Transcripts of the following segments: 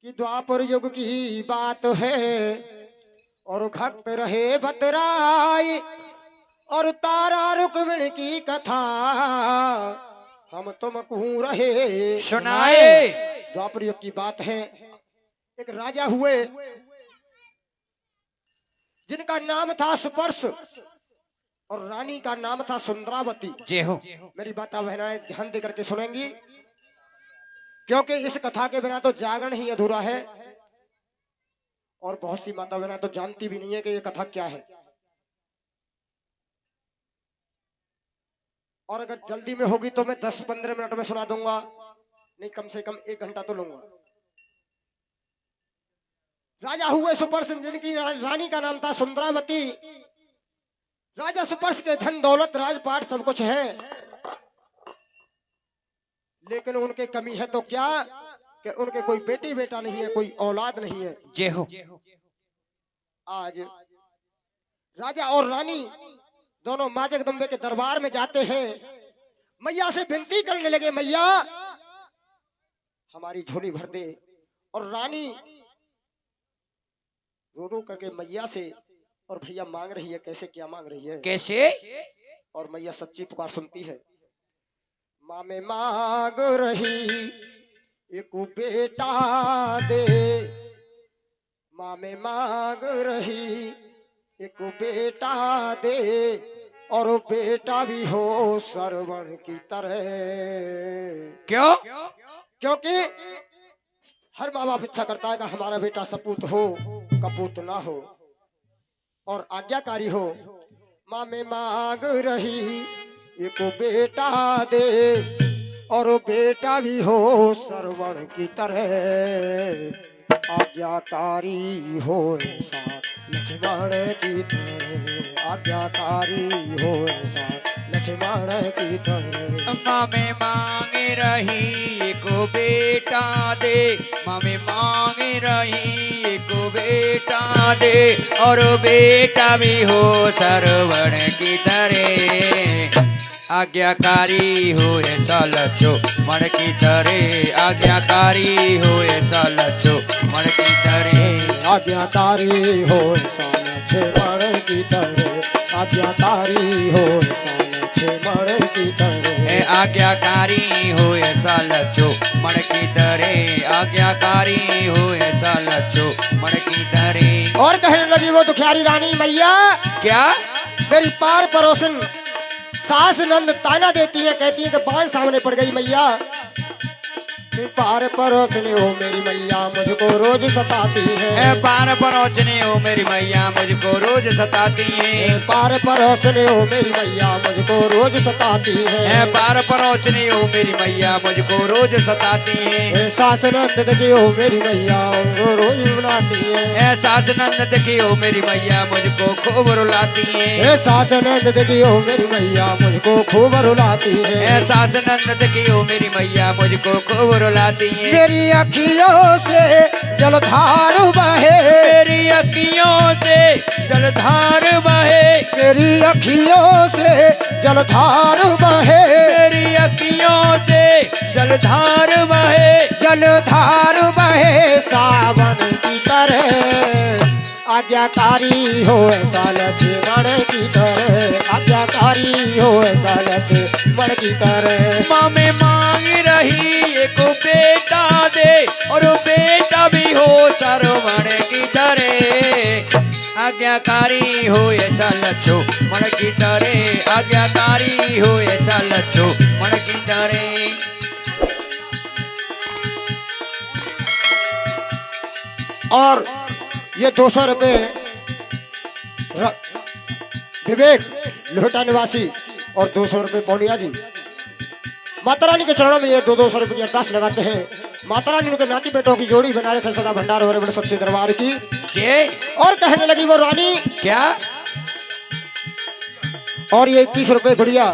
कि द्वापर युग की बात है और भक्त रहे भद्राई और तारा रुक्मिणी की कथा हम तुमको रहे सुनाए। द्वापर युग की बात है। एक राजा हुए जिनका नाम था सुपर्श और रानी का नाम था सुंदरावती। जय हो। मेरी बात आप बहनाएं ध्यान दे करके सुनेंगी, क्योंकि इस कथा के बिना तो जागरण ही अधूरा है और बहुत सी माता बहना तो जानती भी नहीं है कि ये कथा क्या है। और अगर जल्दी में होगी तो मैं 10-15 मिनट में सुना दूंगा, नहीं कम से कम 1 घंटा तो लूंगा। राजा हुए सुपर्श जिनकी रानी का नाम था सुंदरावती। राजा सुपर्श के धन दौलत राजपाट सब कुछ है, लेकिन उनके कमी है तो क्या कि उनके कोई बेटी बेटा नहीं है, कोई औलाद नहीं है। जय हो। आज राजा और रानी दोनों मां जगदम्बे के दरबार में जाते हैं, मैया से विनती करने लगे, मैया हमारी झोली भर दे। और रानी रो रो करके मैया से और भैया मांग रही है। कैसे क्या मांग रही है, कैसे? और मैया सच्ची पुकार सुनती है। माँ में मांग रही एक बेटा दे, माँ में मांग रही एक बेटा दे और बेटा भी हो सरवण की तरह। क्यों? क्योंकि हर माँ बाप इच्छा करता है कि हमारा बेटा सपूत हो कपूत ना हो और आज्ञाकारी हो। माँ में मांग रही एक बेटा दे और बेटा भी हो सरवण की तरह। आज्ञाकारी हो ऐसा लक्ष्मण की तरह, आज्ञाकारी हो ऐसा लक्ष्मण की तरह। माँ में मांग रही को बेटा दे, माँ में मांग रही को बेटा दे और बेटा भी हो सरवण की तरह। आज्ञाकारी हो ऐसा लक्ष्मण की तरह, आज्ञाकारी हो ऐसा लक्ष्मण की तरह। आज्ञाकारी हो ऐसा लक्ष्मण की तरह, आज्ञाकारी हो ऐसा लक्ष्मण की तरह। आज्ञाकारी हो ऐसा लक्ष्मण की तरह, आज्ञाकारी हो ऐसा लक्ष्मण की तरह। और कहने लगी वो दुखियारी रानी, मैया क्या? मेरी पार पड़ोसन सास नंद ताना देती है, कहती है कि बांध सामने पड़ गई मैया। पार परोसने हो मेरी मैया मुझको रोज सताती है, पार परोसने हो मेरी मैया मुझको रोज सताती है। पार परोसने हो मेरी मैया मुझको रोज सताती है, पार परोसने हो मेरी मैया मुझको रोज सताती है। सास नंद की हो मेरी मैया उनको रोज रुलाती है, सास नंद की हो मेरी मैया मुझको खूब रुलाती है। सास नंद की हो मेरी मैया मुझको खूब रुलाती है, सास नंद की हो मेरी मैया मुझको खूब रुलाती है। मेरी अखियों से जलधार बहे, मेरी अखियों से जलधार बहे, मेरी अखियों से जलधार बहे, मेरी अखियों से जलधार बहे, जलधार बहे सावन की तरह। आज्ञाकारी हो ऐसा लक्ष्मण की तरह, आज्ञाकारी हो ऐसा लक्ष्मण की तरह। माँ में मांग रही एक बेटा दे और बेटा भी हो सरवण की तरह। आज्ञाकारी हो ऐसा लक्ष्मण की तरह, आज्ञाकारी हो ऐसा लक्ष्मण की तरह। और ये 200 रुपये विवेक लोहटा निवासी और 200 रुपये पौनिया जी माता रानी के चरणों में ये 200 रुपये की अरदास लगाते हैं। माता रानी उनके नाती बेटों की जोड़ी बना रखे सदा भंडार हो रहे बड़े सच्चे दरबार की। और कहने लगी वो रानी, क्या? और ये 21 रुपये गुड़िया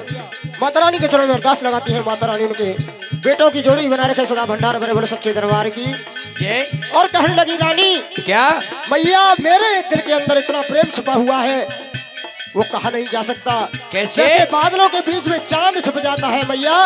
माता रानी के चरणों में अरदास लगाती है। माता रानी उनके बेटों की जोड़ी बना रखे सदा भंडार बड़े बड़े सच्चे दरबार की। और कहने लगी रानी, क्या? मैया मेरे दिल के अंदर इतना प्रेम छिपा हुआ है वो कहा नहीं जा सकता। कैसे? जैसे बादलों के बीच में चांद छुप जाता है मैया,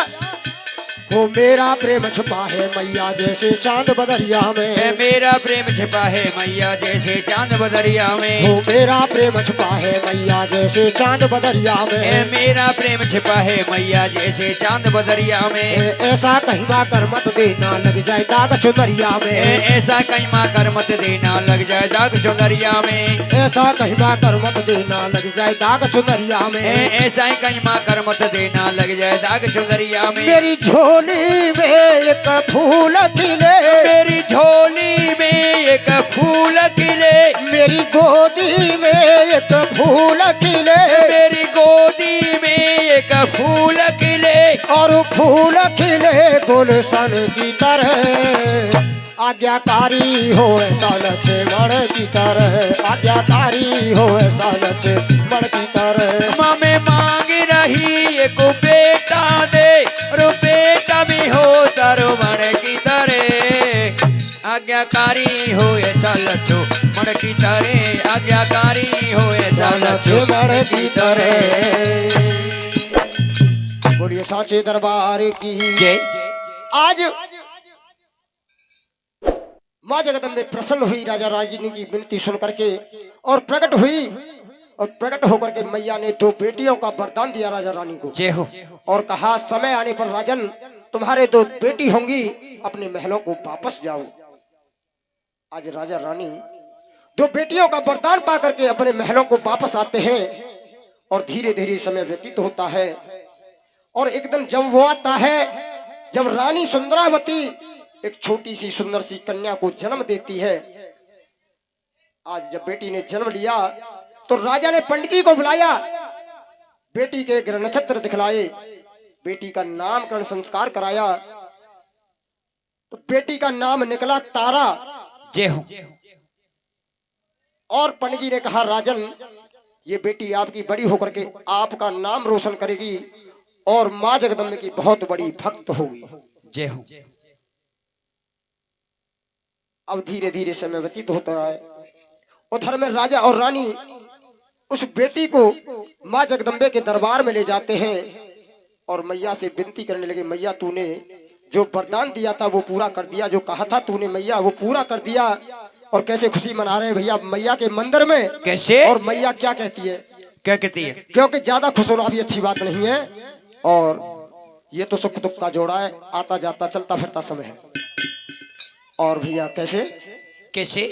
वो मेरा प्रेम छुपा है मैया जैसे चांद बदरिया में। मेरा प्रेम छिपा है मैया जैसे चांद बदरिया में। वो मेरा प्रेम छुपा है मैया जैसे चांद बदरिया में। मेरा प्रेम छिपा है मैया जैसे चांद बदरिया में। ऐसा कहीं कर मत देना लग जाए दाग चुनरिया में। ऐसा कहीं कर मत देना लग जाए दाग चुनरिया में। ऐसा कहीं कर मत देना लग जाए दाग चुनरिया में। ऐसा ही कहीं कर मत देना लग जाए दाग चुनरिया में। मेरी झोली में एक फूल खिले। मेरी झोली में एक फूल खिले। मेरी गोदी में एक फूल खिले। मेरी गोदी में एक फूल खिले। और फूल खिले गुलशन की तरह। आज्ञाकारी हो ऐसा लक्ष्मण की तरह। आज्ञाकारी हो ऐसा लक्ष्मण की तरह। माँ में मांग रही एक बेटा दे और बेटा भी हो सरवण की तरह। आज्ञाकारी हो ऐसा लक्ष्मण की तरह। आज्ञाकारी हो ऐसा लक्ष्मण की तरह। बोलिए साचे दरबार की जय। आज माँ जगदम्बे प्रसन्न हुई राजा रानी की विनती सुन करके और प्रकट हुई। और प्रकट होकर के मैया ने 2 बेटियों का वरदान दिया राजा रानी को। जय हो। और कहा समय आने पर राजन तुम्हारे 2 बेटी होंगी, अपने महलों को वापस जाओ। आज राजा रानी 2 बेटियों का वरदान पा करके अपने महलों को वापस आते हैं। और धीरे धीरे समय व्यतीत होता है। और एक दिन जब वो आता है जब रानी सुंदरावती एक छोटी सी सुंदर सी कन्या को जन्म देती है। आज जब बेटी ने जन्म लिया तो राजा ने पंडित जी को बुलाया, बेटी के ग्रह नक्षत्र दिखलाए, बेटी का नामकरण संस्कार कराया। तो बेटी का नाम निकला तारा। जय हो। और पंडित जी ने कहा राजन ये बेटी आपकी बड़ी होकर के आपका नाम रोशन करेगी और माँ जगदम्बे की बहुत बड़ी भक्त होगी। जय हो। अब धीरे धीरे समय व्यतीत होता रहा है। उधर में राजा और रानी उस बेटी को माँ जगदम्बे के दरबार में ले जाते हैं और मैया से विनती करने लगे, मैया तूने जो वरदान दिया था वो पूरा कर दिया, जो कहा था तूने मैया वो पूरा कर दिया। और कैसे खुशी मना रहे हैं भैया मैया के मंदिर में। कैसे? और मैया क्या कहती है? क्या कहती है? क्योंकि ज्यादा खुश होना भी अच्छी बात नहीं है और ये तो सुख दुख का जोड़ा है, आता जाता चलता फिरता समय है। और भैया कैसे कैसे?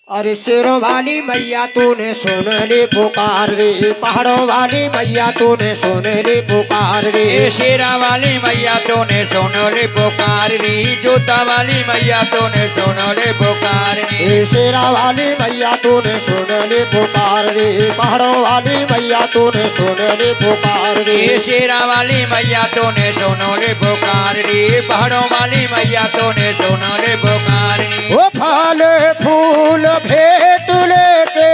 अरे शेरों वाली मैया तूने सुन ली पुकार रे। पहाड़ों वाली मैया तूने सुन ली पुकार रे। शेरा वाली मैया तूने सुन ली पुकार री। जोता वाली मैया तूने सुन ली पुकार री। शेरा वाली मैया तूने सुन ली पुकार रे। पहाड़ों वाली मैया तूने सुन ली पुकार रे। शेरा वाली मैया तूने सुन ली पुकार री। पहाड़ों वाली मैया तूने सुन ली पुकार री। वो फल फूल भेंट लेके,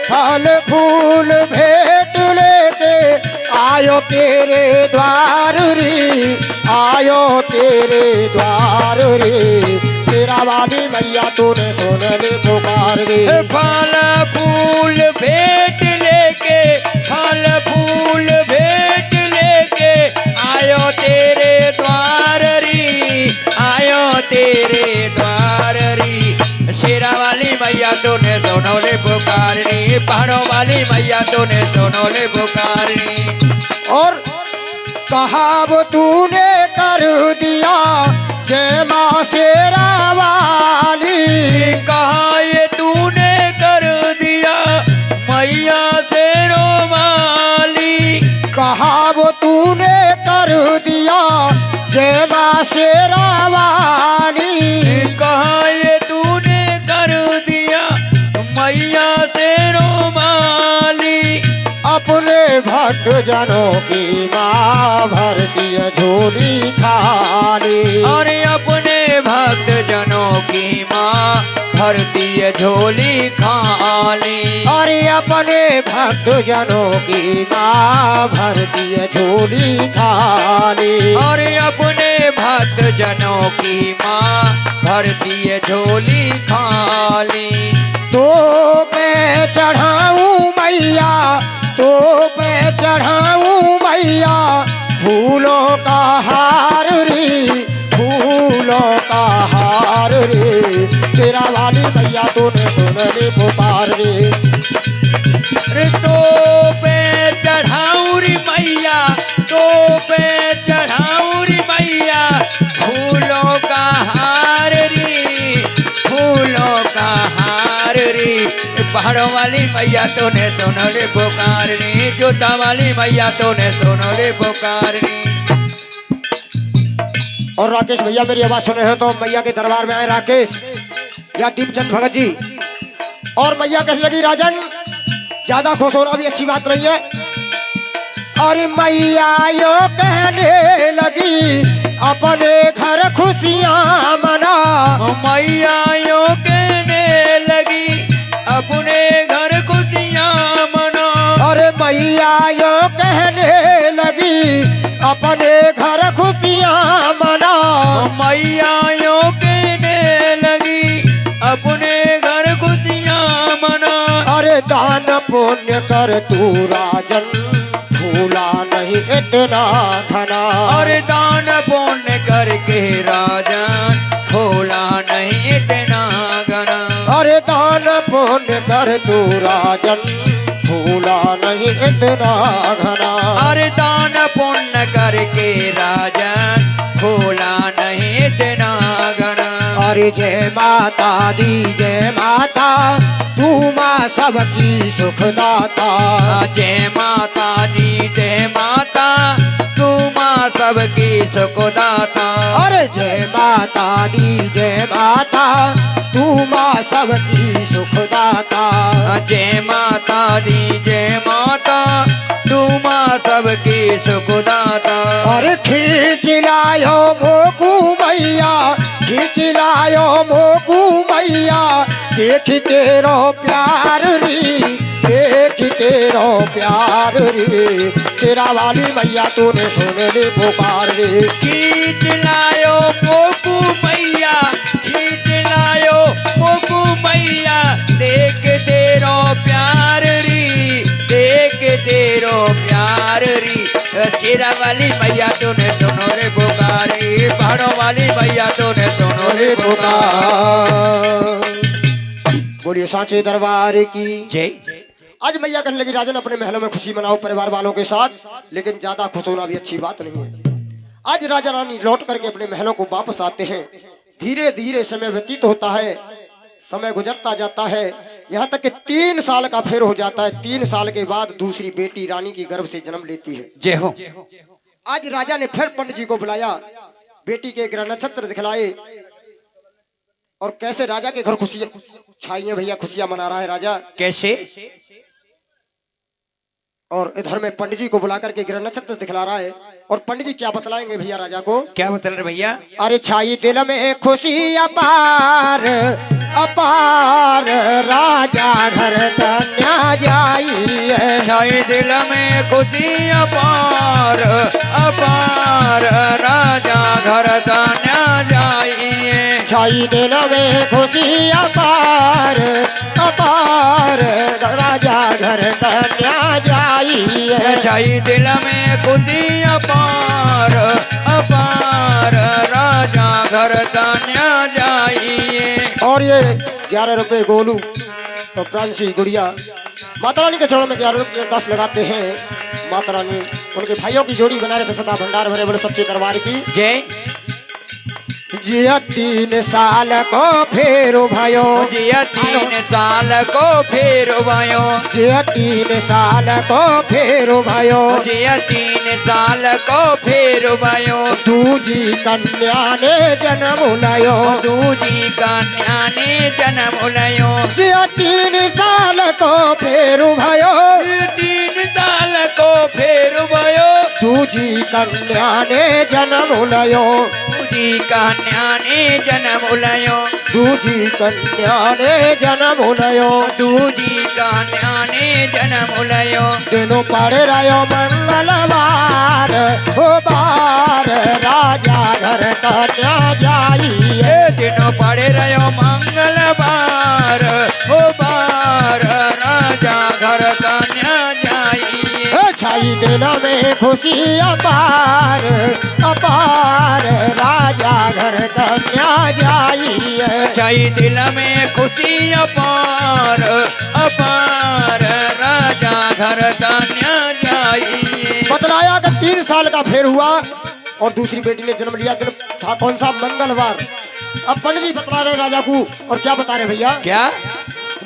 फल फूल भेंट लेके आयो तेरे द्वार रे। आयो तेरे द्वार रे। शेरा वाली मैया तूने सुन ली पुकार रे। फल फूल भेंट लेके, फल फूल भेंट लेके आयो तेरे द्वार री। आयो तेरे द्वार री। शेरा वाली मैया तूने सोनोले पुकारनी। पहाड़ों वाली मैया तूने सोनोले पुकारनी। और कहा वो तूने कर दिया जय माँ शेरा वाली। कहा ये तूने कर दिया मैया शेरो वाली। कहा वो तूने कर दिया जय माँ शेरा वाली। कहा ये तूने कर दिया मैया शेरो वाली। अपने भक्त जनों की माँ भरती है झोली खाली। और अपने भक्त जनों की माँ भरती है झोली खाली। और अपने भक्त जनों की माँ भरती है झोली खाली। और अपने भक्त जनों की माँ भरती है झोली खाली। तो मैं चढ़ाऊं मैया, तो मैं चढ़ाऊं मैया फूलों का हार फूलों का हार रे, शेरा वाली मैया तूने सुन ली पुकार रे। रे तो पे चढ़ाऊ री मैया, तो पे चढ़ाऊ री मैया, फूलों का हार री, फूलों का हार री। पहाड़ों वाली मैया तूने सुन ली पुकार री, जोता वाली मैया तूने सुन ली पुकार री। और राकेश भैया मेरी आवाज सुन रहे हो तो मैया के दरबार में आए राकेश या दीपचंद भगत जी। और मैया कहने लगी राजन ज्यादा खुश होना भी अच्छी बात नहीं है। और मैया यो कहने लगी अपने घर खुशियां मना, मैया यो कहने लगी अपने घर खुशियां मना। और मैया यो कहने लगी अपने घर खुशियां मना, मैया यो कहने लगी अपने घर खुशियां मना। अरे दान पुण्य कर तू राजन भूला नहीं इतना धना, और दान पुण्य करके राजन भूला नहीं इतना घना। अरे दान पुण्य कर तू राजन भूला नहीं इतना घना। अरे दान पुण्य करके राजन भूला नहीं इतना घना। अरे जय माता दी जय माता तू माँ सबकी सुखदाता, जय माता दी जय माता तू माँ सबकी सुखदाता। अरे जय माता दी जय माता तू माँ सबकी सुखदाता, जय माता दी जय माता तू माँ सबकी सुखदाता। अरे खींच लायो मोकू मैया, खींच लायो मोकू मैया, देख तेरो प्यार री, देख तेरो प्यार रे, शेरा वाली मैया तूने सुन ली पुकार रे। खींच लायो मोकू मैया, खींच लायो मोकू मैया, देख तेरो प्यार री, देख तेरो प्यार री। शेरा वाली मैया तूने सुनो रे पुकारी, पहाड़ों वाली मैया तूने सुनो रे पुकार। बोलिए सांचे दरबार की जय। आज मैया कहने लगी राजन अपने महलों में खुशी मनाओ परिवार वालों के साथ, लेकिन ज्यादा खुश होना भी अच्छी बात नहीं है। आज राजा रानी लौट करके अपने महलों को वापस आते हैं। धीरे धीरे समय व्यतीत होता है, समय गुजरता जाता है, यहाँ तक कि 3 साल का फेर हो जाता है। 3 साल के बाद दूसरी बेटी रानी की गर्भ से जन्म लेती है। जय हो। आज राजा ने फिर पंडित जी को बुलाया, बेटी के ग्रह नक्षत्र दिखलाए और कैसे राजा के घर खुशियां छाई हैं। भैया खुशियां मना रहा है राजा। कैसे? और इधर में पंडित जी को बुला करके ग्रह नक्षत्र दिखला रहा है। और पंडित जी क्या बतलाएंगे भैया राजा को? क्या बता रहे भैया? अरे छाई दिल में खुशी अपार अपार, राजा घर कन्या जाई है। छाई दिल में खुशी अपार अपार, राजा घर कन्या जाइए। छाई दिल में खुशी अपार अपार, राजा घर कन्या जाई है। छाई दिल में खुशी अपार अपार, राजा घर कन्या जाइए। और ये 11 रुपए गोलू और प्रांशी गुड़िया माता रानी के चरणों में 11 रुपए 10 लगाते हैं। माता रानी उनके भाइयों की जोड़ी बना रहे सदा भंडार भरे बड़े सच्चे दरबार की जय। जिया 3 साल को फेर भयो, जिया 3 साल को फेर भयो, जिया 3 साल को फेर भयो, जिया 3 साल को फेर भयो। दूजी कन्या ने जन्म लयो, दूजी कन्या ने जन्म लयो। जिया 3 साल को फेर भयो, 3 साल को फेर भयो। दूजी कन्या ने जन्म लयो, दूजी कन्या ने जन्म लयो, दूजी कन्या ने जन्म लयो, दूजी कन्या ने जन्म लयो। दिनों पड़े रहो मंगलवार हो बार, राजा घर कन्या जाइए। दिनों पड़े रहो मंगलवार हो बार, राजा घर कन्या जाइए। छाई छाई दिल में खुशी अपार अपार, राजा घर कन्या जाइए। छाई दिल में खुशी अपार अपार, राजा घर कन्या जाइए। बतलाया कि 3 साल का फेर हुआ और दूसरी बेटी ने जन्म लिया। दिन था कौन सा? मंगलवार। अब पंडित जी बतला रहे राजा को, और क्या बता रहे भैया? क्या?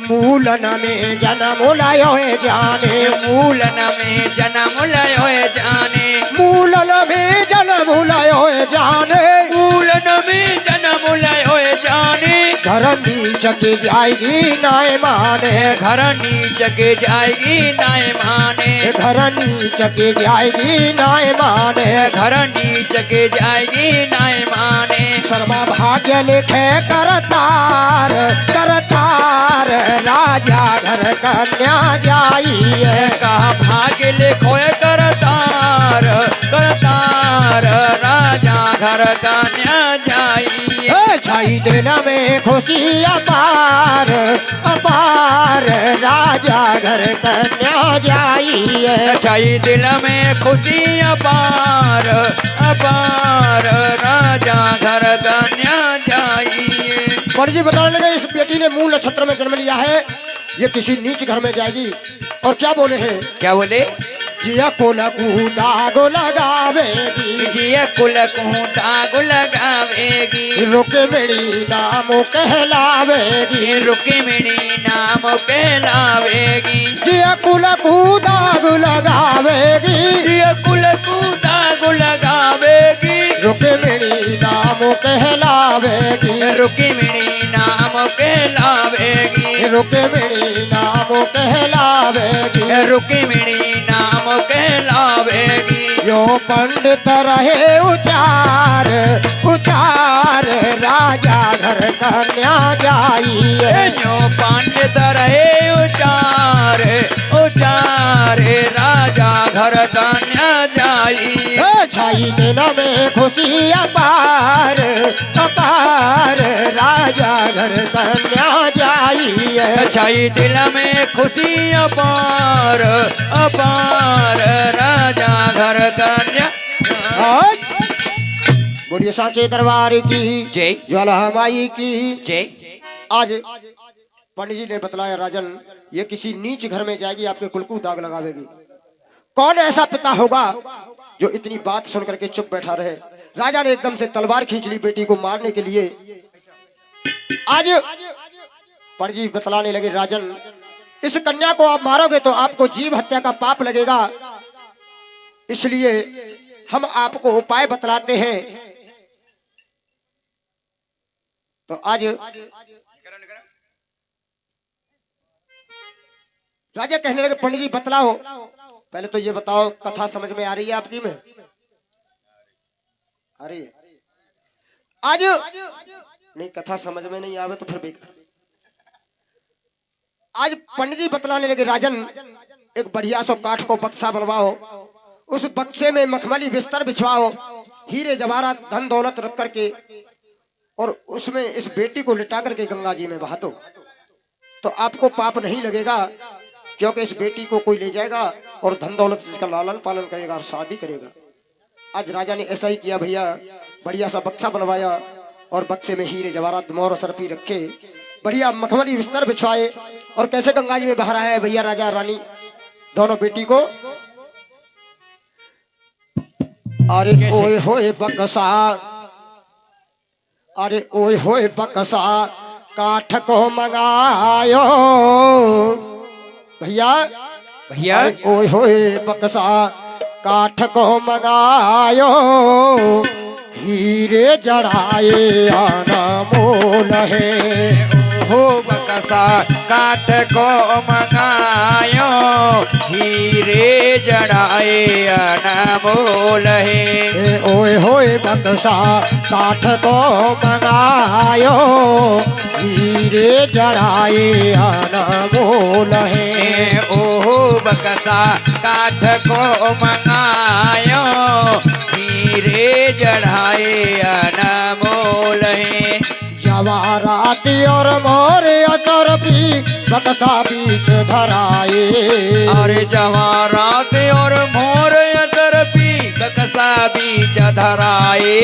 मूलन में जन्म लायो जाने, मूलन में जन्म लयो जाने, मूलन में जन्म लायो जाने, मूलन में जन्म लयो जाने। घर नीच के जाएगी नाय माने, घर नीच के जाएगी नाय माने, घर नीच के जाएगी नाय माने, घर नीच के जाएगी नाय माने। शर्मा भाग्य लिखे करतार करतार, राजा घर कन्या जाइए। कहा भाग्य लिखो करतार करतार, राजा घर कन्या जाइए। छाई दिल में खुशी अपार अपार, राजा घर कन्या जाइए। छाई दिल में खुशी अपार अपार, राजा घर कन्या जाइए। पंडित जी बताने लगे इस बेटी ने मूल नक्षत्र में जन्म लिया है, ये किसी नीच घर में जाएगी। और क्या बोले हैं? क्या बोले? जिया कुल दाग लगावेगी, जिया कुल दाग लगावेगी, रुके मेरी नाम कहलावेगी, रुक्मिणी नाम कहलावेगी। जिया कुल दाग लगावेगी, जिया कुल दाग लगावेगी, रुके मेरी नाम कहलावेगी, रुक्मिणी नाम कहलावेगी, रुके मेरी नाम कहलावेगी, रुक्मिणी नाम कहलावेगी। यो पंडित रहे उचार उचार, राजा घर कन्या जाइए। जो पंडित रहे उचार उचार, राजा घर कन्या जाइए। छाई दिल में खुशी अपार अपार, राजा घर कन्या जाइए। छाई दिल में खुशी अपार अपार, राजा घर कन्या। बोलिए सांचे दरबार की जय, ज्वाला माई की जय। आज पंडित जी ने बतलाया राजन, ये किसी नीच घर में जाएगी, आपके कुल को दाग लगावेगी। कौन ऐसा पिता होगा जो इतनी बात सुन करके चुप बैठा रहे? राजा ने एकदम से तलवार खींच ली बेटी को मारने के लिए। आज पंडित जी बतलाने लगे राजन, इस कन्या को आप मारोगे तो आपको जीव हत्या का पाप लगेगा, इसलिए हम आपको उपाय बतलाते हैं। तो आज राजा कहने लगे पंडित जी बतलाओ, पहले तो ये बताओ कथा समझ में आ रही है आपकी में? आ रही है? आज नहीं, कथा समझ में नहीं आवे तो फिर बेकार। आज पंडित जी बतलाने लगे राजन, एक बढ़िया सो काठ को बक्सा बनवाओ, उस बक्से में मखमली बिस्तर बिछवाओ, हीरे जवाहरात धन दौलत रख करके, और उसमें इस बेटी को लिटा करके गंगा जी में बहा दो, तो आपको पाप नहीं लगेगा, क्योंकि इस बेटी को कोई ले जाएगा और धन दौलत से इसका लालन पालन करेगा और शादी करेगा। आज राजा ने ऐसा ही किया भैया, बढ़िया सा बक्सा बनवाया और बक्से में हीरे जवाहरात मोहर सरफी रखे, बढ़िया मखमली बिस्तर बिछवाए, और कैसे गंगा जी में बहा रहा है भैया राजा रानी दोनों बेटी को। अरे ओए होए बक्सा, अरे ओए होए बक्सा काठ को मंगायो भैया, भैया ओए होए बक्सा काठ को मंगायो, हीरे जड़ाए आना मोल है। हो बक्सा काठ को मंगायो, हीरे जड़ाए अनमोल है। ओए होए बक्सा काठ को मंगायो, हीरे जड़ाए अनमोल है। ओहो बक्सा काठ को मंगायो, हीरे जड़ाए अनमोल है। जवाराती और मोर असर भी बक्सा बीच धराए। अरे जवारात और मोर असर पी बक्सा बीच धराए।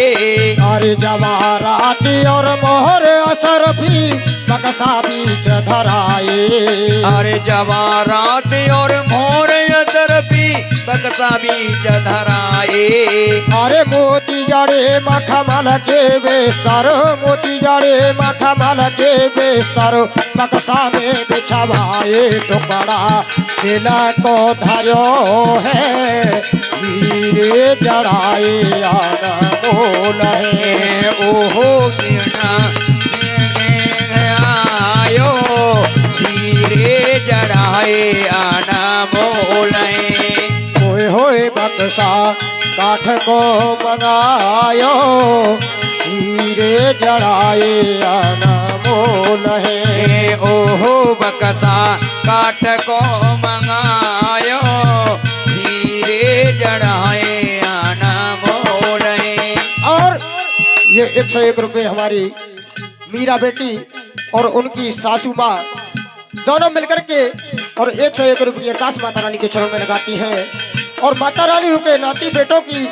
अरे जवाराती और मोर असर भी बक्सा बीच धराए। अरे जवारात और मोर असर पी बक्सा बीच धराए। अरे मोती जड़े मखमल के बेस्तर, मोती जड़े मखमल के बेस्तर बक्सा में बिछवाए। टुकड़ा दिल को धरो है हीरे जड़ाए अनमोल है। ओहो गिरना आयो हीरे जड़ाए अनमोल। होए होए बक्सा काठ को मंगायो हीरे जड़ाए अनमोल है। ओहो बक्सा काठ को मंगायो हीरे जड़ाए अनमोल। और ये 101 रुपए हमारी मीरा बेटी और उनकी सासू माँ दोनों मिलकर के और 101 रुपये अरदास माता रानी के चरणों में लगाती हैं। और माता रानी उनके नाती बेटों की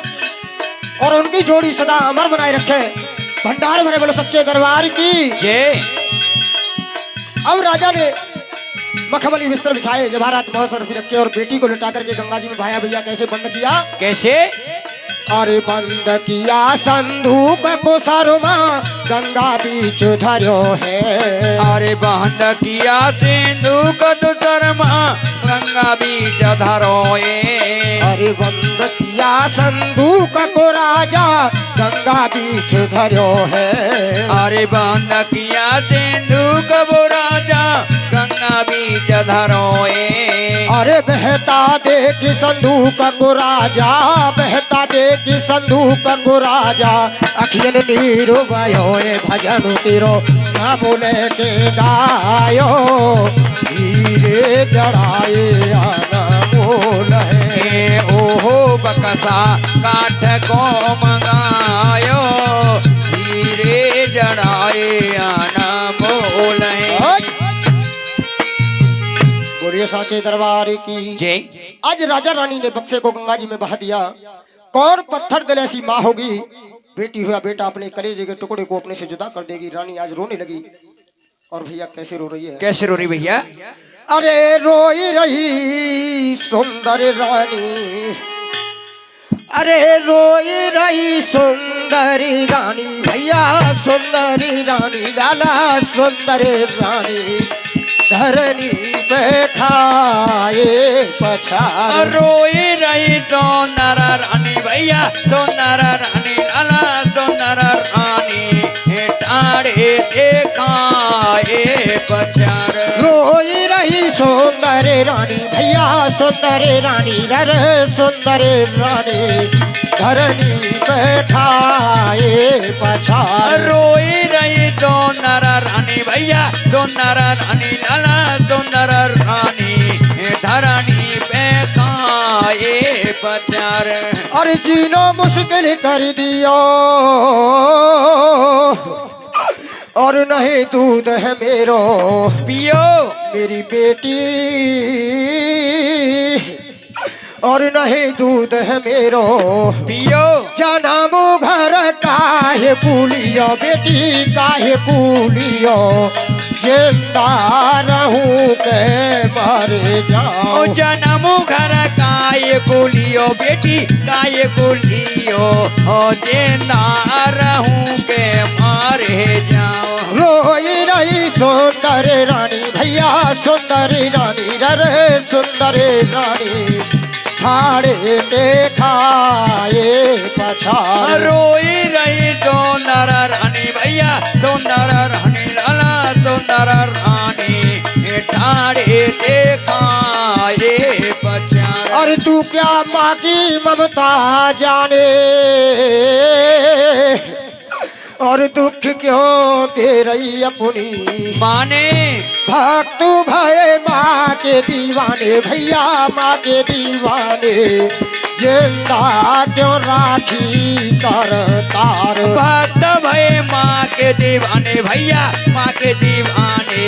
और उनकी जोड़ी सदा अमर बनाए रखे। भंडार भरे बोलो सच्चे दरबार की जय। अब राजा ने मखमली बिस्तर बिछाए, जवाहरात महोत्सव रखे और बेटी को लुटा करके गंगा जी में भाया। भैया कैसे बंद किया? कैसे? अरे बंद किया संदूक को सरमा गंगा बीच धरो है। अरे बंद किया सिंधु को शर्मा गंगा बीच धरोए। अरे बंद किया संदूक को राजा गंगा बीच धरो है। अरे बंद किया सिंधु को राजा गंगा बीच धरोए। अरे बहता देख संदूक को राजा, बहता देख संदूक को राजा अखियन नीरो भयो भजन तीरो ना बोले के गायो हीरे जड़ाए अनमोल है। ओहो बक्सा काठ को मंगायो हीरे जड़ाए अनमोल। बोलिए साचे दरबार की जय। आज राजा रानी ने बक्से को गंगा जी में बहा दिया। कौन पत्थर दिल ऐसी माँ होगी, बेटी हुआ बेटा अपने कलेजे के टुकड़े को अपने से जुदा कर देगी। रानी आज रोने लगी। और भैया कैसे रो रही है? कैसे रो रही भैया? अरे रोई रही सुंदर रानी, अरे रोई रही सुंदरी रानी भैया, सुंदरी रानी लाला सुंदरी रानी धरनी पे खाए पछाड़। रोई रही सुंदर रानी भैया, सुंदर रानी लाला सुंदर रानी टाड़े देखाए पछाड़। रोई रही सुंदर रानी भैया, सुंदर रानी रर सुंदर रानी धरनी पे खाए पछाड़। रोई रही सुंदर रानी भैया, सुंदर रानी लाला सुंदर रानी धरनी पे खाए पछाड़। और जीनो मुश्किल कर दियो और नहीं दूध है मेरो पियो मेरी बेटी, और नहीं दूध है मेरो पियो। जन्म घर काहे पुलियो बेटी काहे पुलियो, जिंदा रहूं के मर जाऊं। जन्म घर काय कुलियो बेटी काय कुलियो, जिंदा रहूं के मारे जाओ। रोई रही सुंदर रानी भैया, सुंदर रानी रे सुंदर रानी छाड़े देखाए पछाड़। रोई रही सुंदर रानी भैया, सुंदर रानी लाला सुंदर रानी ठाड़े देखाए पछाड़। अरे तू क्या माँ की ममता जाने और दुख क्यों दे रही अपनी माने। भक्त भय माँ के दीवाने भैया, माँ के दीवाने जिंदा क्यों राखी कर तार। भक्त भय माँ के दीवाने भैया, माँ के दीवाने,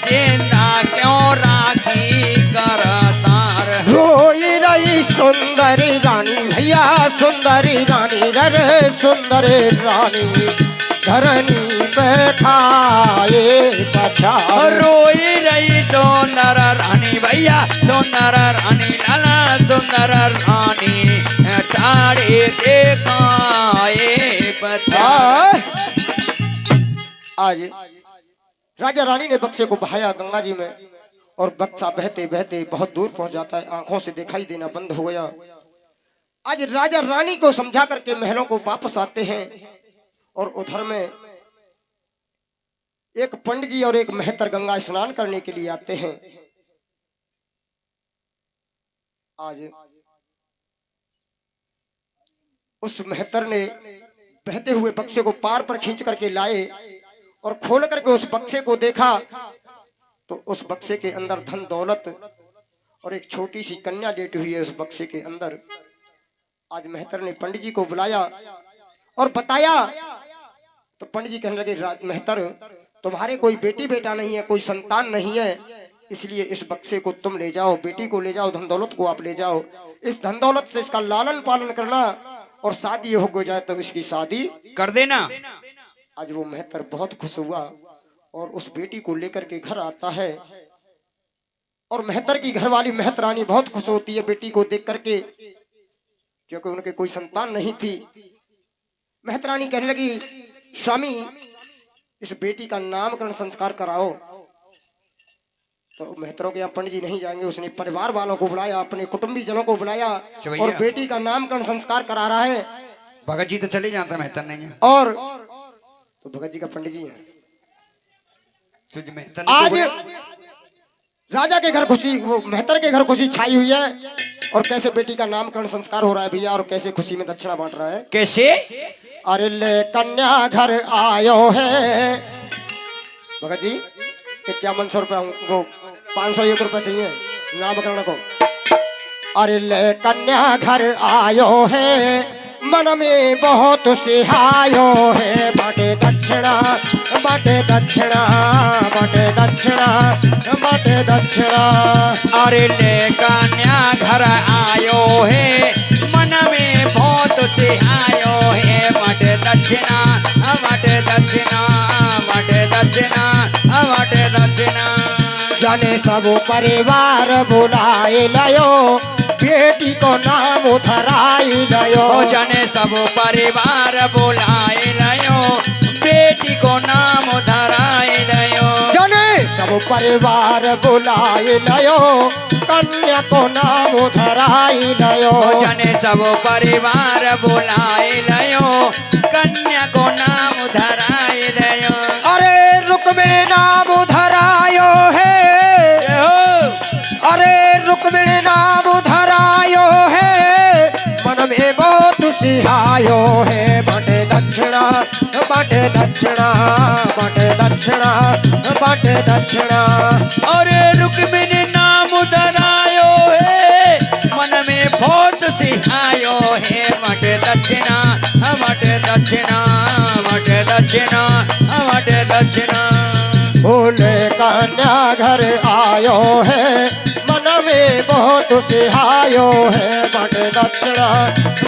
जिंदा क्यों राखी कर तार। रोई रही सुंदरी रानी भैया, सुंदरी रानी रे सुंदरी रानी, धरनी पे खाए पछाड़। रोई रही सुंदर रानी भैया, सुंदर रानी लाला सुंदर रानी, ताड़े देखाए पछाड़। आज राजा रानी ने बक्से को बहाया गंगा जी में, और बक्सा बहते बहते बहुत दूर पहुंच जाता है, आंखों से दिखाई देना बंद हो गया। आज राजा रानी को समझा करके महलों को वापस आते हैं, और उधर में एक पंडित जी और एक मेहतर गंगा स्नान करने के लिए आते हैं। आज उस मेहतर ने बहते हुए बक्से को पार पर खींच करके लाए, और खोल करके उस बक्से को देखा तो उस बक्से के अंदर धन दौलत और एक छोटी सी कन्या लेटी हुई है उस बक्से के अंदर। आज मेहतर ने पंडित जी को बुलाया और बताया, तो पंडित जी कहने लगे, मेहतर तुम्हारे कोई बेटी बेटा नहीं है, कोई संतान नहीं है, इसलिए इस बक्से को तुम ले जाओ, बेटी को ले जाओ, धन दौलत को आप ले जाओ, इस धन दौलत से इसका लालन पालन करना, और शादी हो जाए तो इसकी शादी कर देना। आज वो मेहतर बहुत खुश हुआ और उस बेटी को लेकर के घर आता है, और मेहतर की घरवाली मेहतरानी बहुत खुश होती है बेटी को देख करके, क्योंकि उनके कोई संतान नहीं थी। मेहतरानी कहने लगी, स्वामी इस बेटी का नामकरण संस्कार कराओ। तो मेहतरों के यहाँ पंडित जी नहीं जाएंगे, उसने परिवार वालों को बुलाया, अपने कुटुंबी जनों को बुलाया, और बेटी का नामकरण संस्कार करा रहा है। भगत जी तो चले जाता मेहतर नहीं, और तो भगत जी का पंडित जी है। आज राजा के घर खुशी, वो मेहतर के घर खुशी छाई हुई है, और कैसे बेटी का नामकरण संस्कार हो रहा है भैया, और कैसे खुशी में दक्षिणा बांट रहा है। कैसे? अरे ले कन्या घर आयो है। भगत जी 5100 रुपया, वो 501 रुपया चाहिए नामकरण को। अरे ले कन्या घर आयो है, मन में बहुत सिहायो है, बाटे दक्षिणा बाटे दक्षिणा बाटे दक्षिणा बाटे दक्षिणा। अरे ले कन्या घर आयो है, मन में बहुत सिहायो है, बाटे दक्षिणा बाटे दक्षिणा बाटे दक्षिणा बाटे दक्षिणा। जाने सब परिवार बुलाए लयो, बेटी को नाम धराई लयो। जाने सब परिवार बुलाए लयो, बेटी को नाम धराए लयो। जाने सब परिवार बुलाए लयो, कन्या को नाम धराई लयो। जाने सब परिवार बुलाए लयो, कन्या को नाम धराए लयो। अरे रुक्मिणी नाम धरायो है, अरे रुक्मिणी नाम धरायो है, मन में बहुत सिहायो है, बाटे दक्षिणा बाटे दक्षिणा बाटे दक्षिणा बाटे दक्षिणा। अरे रुक्मिणी नाम धरायो है, मन में बहुत सिहायो है, बाटे दक्षिणा बाटे दक्षिणा बाटे दक्षिणा बाटे दक्षिणा। बोले कन्या घर आयो है, मन में बहुत सिहायो है, बाटे दक्षिणा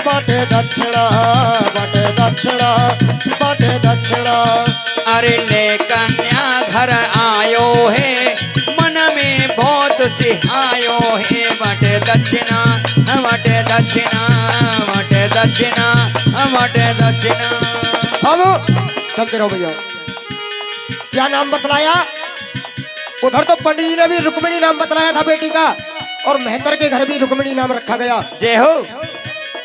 बाटे दक्षिणा बाटे दक्षिणा बाटे दक्षिणा। अरे ले कन्या घर आयो है, मन में बहुत सिहायो है, बाटे दक्षिणा बाटे दक्षिणा बाटे दक्षिणा बाटे दक्षिणा। अब चलते रहो भैया। क्या नाम बतलाया? उधर तो पंडित जी ने भी रुक्मिणी नाम बतलाया था बेटी का, और मेहतर के घर भी रुक्मिणी नाम रखा गया। जय हो।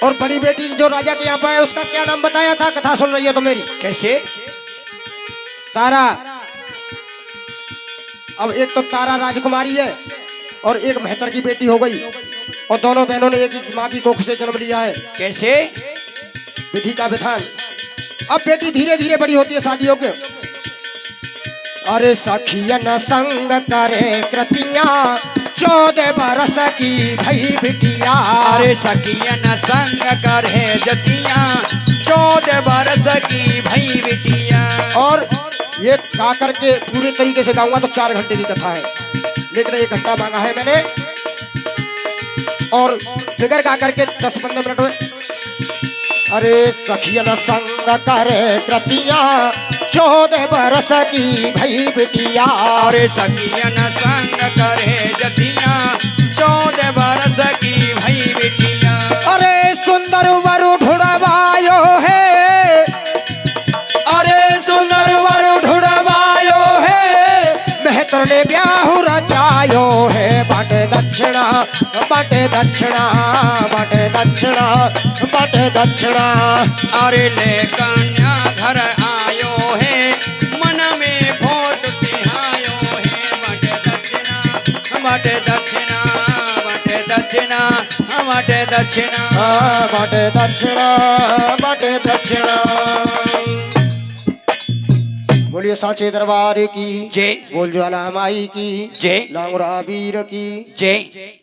और बड़ी बेटी जो राजा के यहाँ पर है उसका क्या नाम बताया था? कथा सुन रही है तो मेरी। कैसे? तारा। अब एक तो तारा राजकुमारी है और एक मेहतर की बेटी हो गई, और दोनों बहनों ने एक ही माँ की कोख से जन्म लिया है। कैसे? विधि का विधान। अब बेटी धीरे धीरे बड़ी होती है शादियों के। अरे सखियन संग करे कृतियां, 14 बरस की भई बिटिया। अरे सखियन संग करे जतिया 14 बरस की भई बिटिया। और ये गा करके पूरे तरीके से गाऊंगा तो 4 घंटे की कथा है, लेकिन 1 घंटा मांगा है मैंने, और फिगर गा करके 10-15 मिनट में। अरे सखियन संग करे कृतिया 14 बरस की भई बिटिया। अरे सखियन संग करे जतिया 14 बरस की भई बिटिया। अरे सुंदर वरु ढूंढवायो है, अरे सुंदर वर ढूंढवायो है, मेहतर ने ब्याह रचायो है। बाटे दक्षिणा बाटे दक्षिणा बाटे दक्षिणा बाटे दक्षिणा। अरे ले कन्या घर आयो है मन में भूत सिहायो है। बटे दक्षिणा बटे दक्षिणा बटे दक्षिणा बटे दक्षिणा बाटे दक्षिणा बाटे दक्षिणा। बोलिए साचे दरबार की जय बोल ज्वाला माई की जय लांगुरा वीर की। जय।